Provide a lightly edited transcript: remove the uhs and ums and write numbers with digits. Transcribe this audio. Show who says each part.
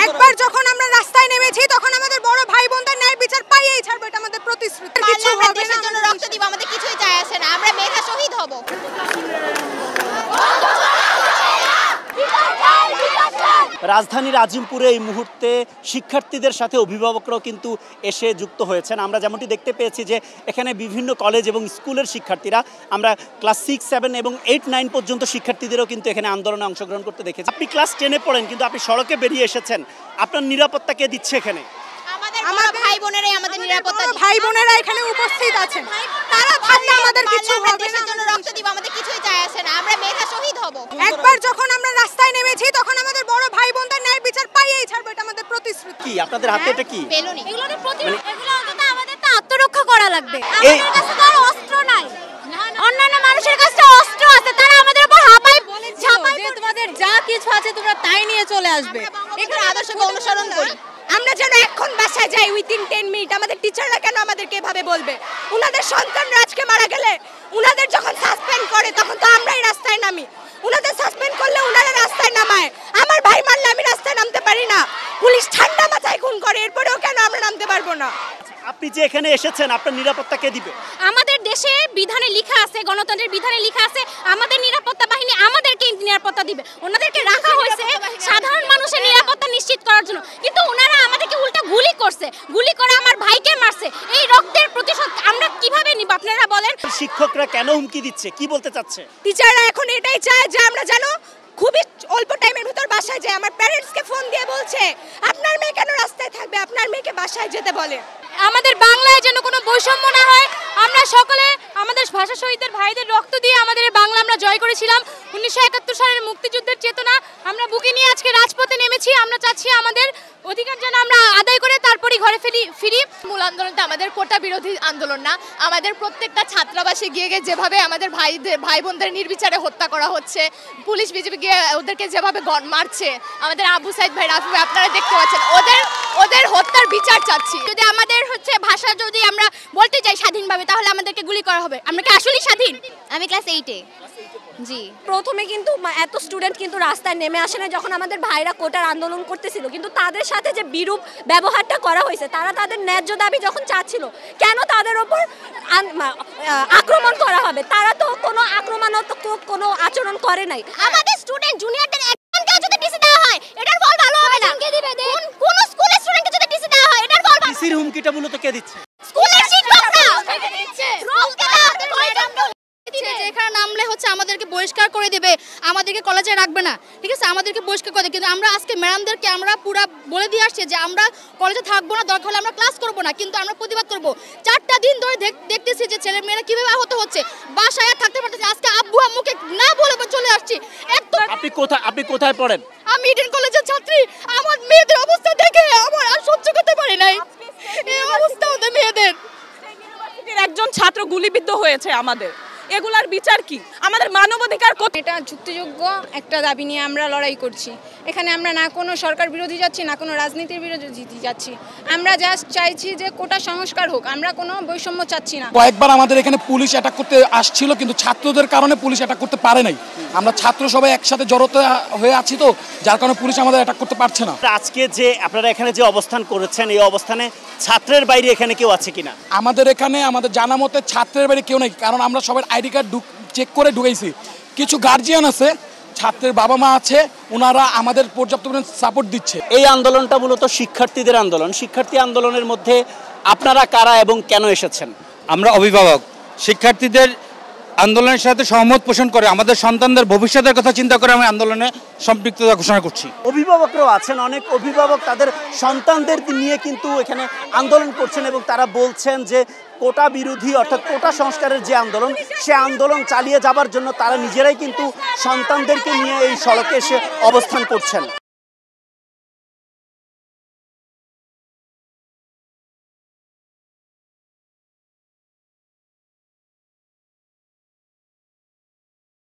Speaker 1: একবার যখন আমরা রাস্তায় নেমেছি তখন আমাদের বড় ভাই বোনদের ন্যায় বিচার পাইয়েই ছাড়বো, এটা আমাদের প্রতিশ্রুতি। কিছু হবে না,
Speaker 2: দেশের জন্য রক্ত দিব, আমাদের কিছুই যায় আসে না, আমরা মেধা শহীদ হব।
Speaker 3: রাজধানীর আজিমপুরে এই মুহূর্তে শিক্ষার্থীদের সাথে অভিভাবকরাও কিন্তু এসে যুক্ত হয়েছেন। আমরা যেমনটি দেখতে পেয়েছি যে এখানে বিভিন্ন কলেজ এবং স্কুলের শিক্ষার্থীরা, আমরা ক্লাস 6, 7 এবং 8, 9 পর্যন্ত শিক্ষার্থীদেরও কিন্তু এখানে আন্দোলনে অংশগ্রহণ করতে দেখেছি। আপনি ক্লাস 10-এ পড়েন কিন্তু আপনি সড়কে বেরিয়ে এসেছেন, আপনার নিরাপত্তা কে দিচ্ছে এখানে?
Speaker 2: আমাদের ভাই বোনেরাই আমাদের নিরাপত্তা দিচ্ছে।
Speaker 1: ভাই বোনেরা এখানে উপস্থিত আছেন, তারা থাকলে আমাদের কিছু হবে না।
Speaker 2: দেশের জন্য রক্ত দিব, আমাদের কিছুই যায় আসে না, আমরা মেধা শহীদ হব।
Speaker 1: একবার যখন আমরা রাস্তায় নেমেছি তখন আমাদের বড় ভাই বোনদের ন্যায় বিচার পাইয়েই ছাড়বো, এটা আমাদের প্রতিশ্রুতি।
Speaker 3: কি আপনাদের হাতে এটা কি?
Speaker 2: বেলুনি।
Speaker 1: এগুলো অন্তত আমাদের তো আত্মরক্ষা করা লাগবে। আমাদের কাছে তো আর অস্ত্র নাই, অন্যান্য মানুষের কাছে অস্ত্র আছে, তারা আমাদের উপর ঝাঁপাই যে তোমাদের যা কিছু আছে তোমরা তাই নিয়ে চলে আসবে।
Speaker 2: এগুলো আদর্শকে অনুসরণ করি।
Speaker 1: আমরা যেন এখন বাসায় যাই উইথিন 10 মিনিট। আমাদের টিচাররা কেন আমাদেরকে এভাবে বলবে? উনাদের সন্তানরা আজকে মারা গেলে উনাদের যখন সাসপেন্ড করে তখন তো আমরাই রাস্তায় নামি, উনাদের সাসপেন্ড করলে উনারা রাস্তায় নামায়। আমার ভাই মারলে আমি রাস্তায় নামতে পারি না, পুলিশ ঠান্ডা মাথায় খুন করে, এরপরেও কেন আমরা নামতে পারবো না?
Speaker 3: আপনি যে এখানে এসেছেন আপনার নিরাপত্তা কে দিবে?
Speaker 4: আমাদের দেশে বিধানে লেখা আছে, গণতন্ত্রের বিধানে লেখা আছে আমাদের নিরাপত্তা বাহিনী আমাদেরকে নিরাপত্তা দিবে। ওনাদেরকে রাখা হয়েছে সাধারণ মানুষের নিরাপত্তা নিশ্চিত করার জন্য, কিন্তু ওনারা আমাদেরকে উল্টা গুলি করছে, গুলি করে আমার ভাইকে মারছে। এই রক্তের প্রতিশোধ আমরা কিভাবে নিব আপনারা বলেন?
Speaker 3: শিক্ষকরা কেন হুমকি দিচ্ছে, কি বলতে চাচ্ছে?
Speaker 1: টিচাররা এখন এটাই চায় যে আমরা জানো খুবই অল্প টাইমের ভিতর বাসায় যাই। আমার প্যারেন্টসকে ফোন দিয়ে বলছে আপনার মেয়ে কেন রাস্তায় থাকবে, আপনার মেয়েকে বাসায় যেতে বলে।
Speaker 4: আমাদের বাংলায় যেন কোনো বৈষম্য না হয়। আমরা সকলে আমাদের ভাষা শহীদদের ভাইদের রক্ত দিয়ে আমাদের বাংলা আমরা জয় করেছিলাম। 1971 সালের মুক্তিযুদ্ধের চেতনা আমরা বুকে নিয়ে আজকে রাজপথে নেমেছি। আমরা চাচ্ছি আমাদের অধিকার যেন আমরা আদায় করে তারপরই ঘরে ফিরি।
Speaker 2: মূল আন্দোলনটা আমাদের কোটা বিরোধী আন্দোলন না, আমাদের প্রত্যেকটা ছাত্রাবাসে গিয়ে যেভাবে আমাদের ভাই বোনদের নির্বিচারে হত্যা করা হচ্ছে, পুলিশ বিজেপি গিয়ে ওদেরকে যেভাবে মারছে, আমাদের আবু সাইদ ভাই, রাফি ভাই আপনারা দেখতে পাচ্ছেন, ওদের হত্যার বিচার চাচ্ছি।
Speaker 4: যদি আমাদের ভাষা যদি আমরা বলতে চাই স্বাধীনভাবে তাহলে আমাদেরকে গুলি করা হবে। আমরা কি আসলেই স্বাধীন?
Speaker 2: আমি ক্লাস 8-এ। জি,
Speaker 5: প্রথমে কিন্তু এত স্টুডেন্ট কিন্তু রাস্তায় নেমে আসে না যখন আমাদের ভাইরা কোটার আন্দোলন করতেছিল, কিন্তু তাদের সাথে যে বিরূপ ব্যবহারটা করা হয়েছে, তারা তাদের ন্যায্য দাবি যখন চাচ্ছিল কেন তাদের ওপর আক্রমণ করা হবে? তারা তো কোনো আক্রমণাত্মক কোনো আচরণ করে নাই।
Speaker 4: আমাদের স্টুডেন্ট জুনিয়রদের একজনকে যদি টিসি দেওয়া হয় এটার ফল ভালো হবে না। কোন স্কুলের স্টুডেন্টকে যদি টিসি দেওয়া হয় এটার ফল ভালো।
Speaker 3: টিসির হুমকিটা মূলত কে দিচ্ছে?
Speaker 4: স্কুলের শিক্ষকরা দিচ্ছে।
Speaker 2: এখানে নামলে আমাদেরকে বহিষ্কার করে দেবে, আমাদেরকে কলেজে রাখবে না, ঠিক আছে, আমাদেরকে বহিষ্কার করে দেবে। কিন্তু আমরা আজকে ম্যাডামদেরকে আমরা পুরো বলে দিয়ে আসছি যে আমরা কলেজে থাকবো না, দরকার হলে আমরা ক্লাস করবো না, কিন্তু আমরা প্রতিবাদ করবো। 4টা দিন ধরে দেখতেছি যে ছেলে মেয়েরা কিভাবে আহত হচ্ছে, বাসায় থাকতে পারতেছে। আজকে আব্বু আম্মুকে না বলে চলে আসছি।
Speaker 3: আপনি কোথায় পড়েন?
Speaker 2: আমি ইডেন কলেজের ছাত্রী। আমার মেয়েদের অবস্থা দেখে আমার আর সহ্য করতে পারি নাই। এই অবস্থা ওদের মেয়েদের।
Speaker 5: একজন ছাত্র গুলিবিদ্ধ হয়েছে, আমাদের এগুলার বিচার কি? আমাদের মানবাধিকার
Speaker 6: এটা যুক্তিযোগ্য একটা দাবি নিয়ে আমরা লড়াই করছি। এখানে আমরা না কোনো সরকার বিরোধী যাচ্ছি, না কোনো রাজনীতির বিরোধী যাচ্ছি। আমরা জাস্ট চাইছি যে কোটা সংস্কার হোক, আমরা কোনো বৈষম্য চাচ্ছি না।
Speaker 7: কয়েকবার আমাদের এখানে পুলিশ অ্যাটাক করতে আসছিল, কিন্তু ছাত্রদের কারণে পুলিশ অ্যাটাক করতে পারে নাই। আমরা ছাত্র সবাই একসাথে জড়ো হয়ে আছি, তো যার কারণে পুলিশ আমাদের অ্যাটাক করতে পারছে না।
Speaker 3: আজকে যে আপনারা এখানে যে অবস্থান করেছেন, এই অবস্থানে ছাত্রের বাইরে এখানে কেউ আছে কিনা?
Speaker 7: আমাদের এখানে আমাদের জানা মতে ছাত্রের বাইরে কেউ নেই, কারণ আমরা সবাই আইডি কার্ড চেক করে ঢুকেছি। কিছু গার্জিয়ান আছে, ছাত্রের বাবা মা আছে, ওনারা আমাদের পর্যাপ্ত সাপোর্ট দিচ্ছে।
Speaker 3: এই আন্দোলনটা মূলত শিক্ষার্থীদের আন্দোলন। শিক্ষার্থী আন্দোলনের মধ্যে আপনারা কারা এবং কেন এসেছেন?
Speaker 8: আমরা অভিভাবক, শিক্ষার্থীদের আন্দোলনের সাথে সহমত পোষণ করে আমাদের সন্তানদের ভবিষ্যতের কথা চিন্তা করে আমি আন্দোলনে সম্পৃক্ততা ঘোষণা করছি।
Speaker 3: অভিভাবকরাও আছেন, অনেক অভিভাবক তাদের সন্তানদের নিয়ে কিন্তু এখানে আন্দোলন করছেন এবং তারা বলছেন যে কোটা বিরোধী অর্থাৎ কোটা সংস্কারের যে আন্দোলন, সে আন্দোলন চালিয়ে যাবার জন্য তারা নিজেরাই কিন্তু সন্তানদেরকে নিয়ে এই সড়কে এসে অবস্থান করছেন।